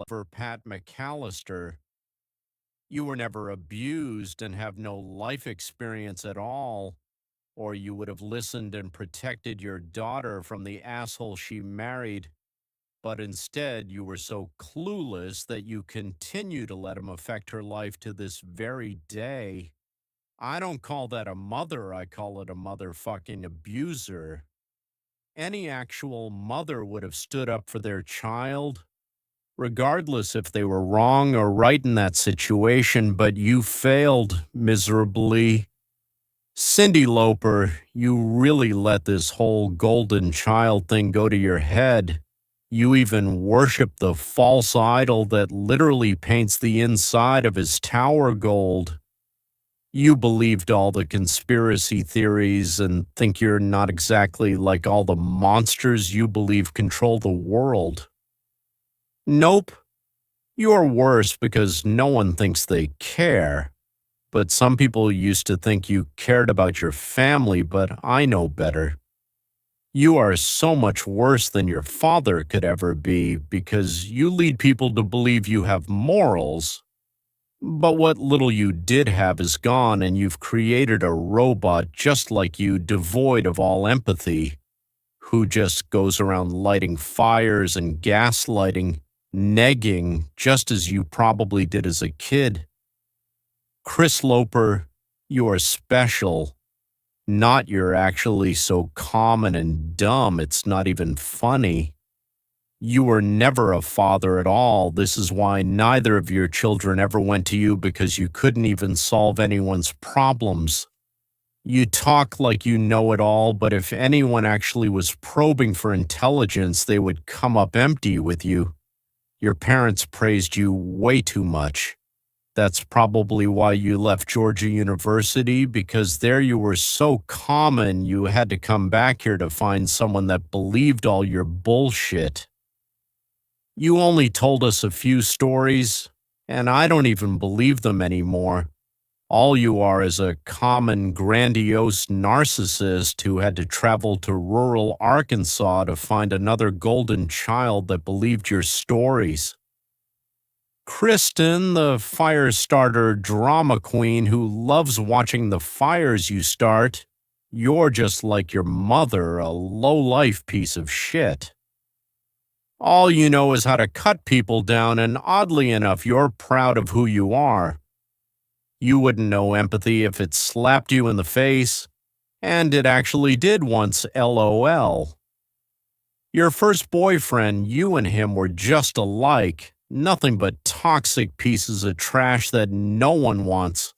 for Pat McAllister. You were never abused and have no life experience at all, or you would have listened and protected your daughter from the asshole she married. But instead, you were so clueless that you continue to let him affect her life to this very day. I don't call that a mother, I call it a motherfucking abuser. Any actual mother would have stood up for their child, regardless if they were wrong or right in that situation, but you failed miserably. Cyndi Lauper, you really let this whole golden child thing go to your head. You even worship the false idol that literally paints the inside of his tower gold. You believed all the conspiracy theories and think you're not exactly like all the monsters you believe control the world. Nope. You're worse because no one thinks they care. But some people used to think you cared about your family, but I know better. You are so much worse than your father could ever be because you lead people to believe you have morals. But what little you did have is gone, and you've created a robot just like you, devoid of all empathy, who just goes around lighting fires and gaslighting, negging, just as you probably did as a kid. Chris Loper, you are special. Not you're actually so common and dumb, it's not even funny. You were never a father at all. This is why neither of your children ever went to you, because you couldn't even solve anyone's problems. You talk like you know it all, but if anyone actually was probing for intelligence, they would come up empty with you. Your parents praised you way too much. That's probably why you left Georgia University, because there you were so common you had to come back here to find someone that believed all your bullshit. You only told us a few stories, and I don't even believe them anymore. All you are is a common, grandiose narcissist who had to travel to rural Arkansas to find another golden child that believed your stories. Kristen, the fire starter drama queen who loves watching the fires you start, you're just like your mother, a low-life piece of shit. All you know is how to cut people down, and oddly enough, you're proud of who you are. You wouldn't know empathy if it slapped you in the face, and it actually did once, LOL. Your first boyfriend, you and him were just alike, nothing but toxic pieces of trash that no one wants.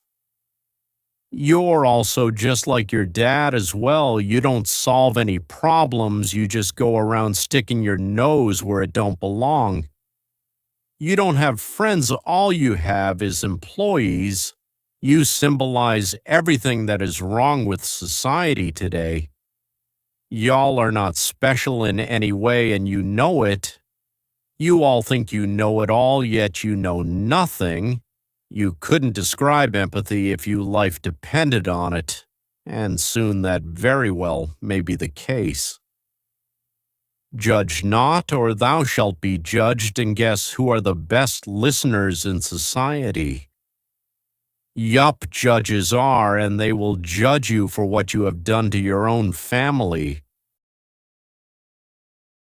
You're also just like your dad as well. You don't solve any problems, you just go around sticking your nose where it don't belong. You don't have friends, all you have is employees. You symbolize everything that is wrong with society today. Y'all are not special in any way, and you know it. You all think you know it all, yet you know nothing. You couldn't describe empathy if your life depended on it, and soon that very well may be the case. Judge not, or thou shalt be judged, and guess who are the best listeners in society? Yup, judges are, and they will judge you for what you have done to your own family.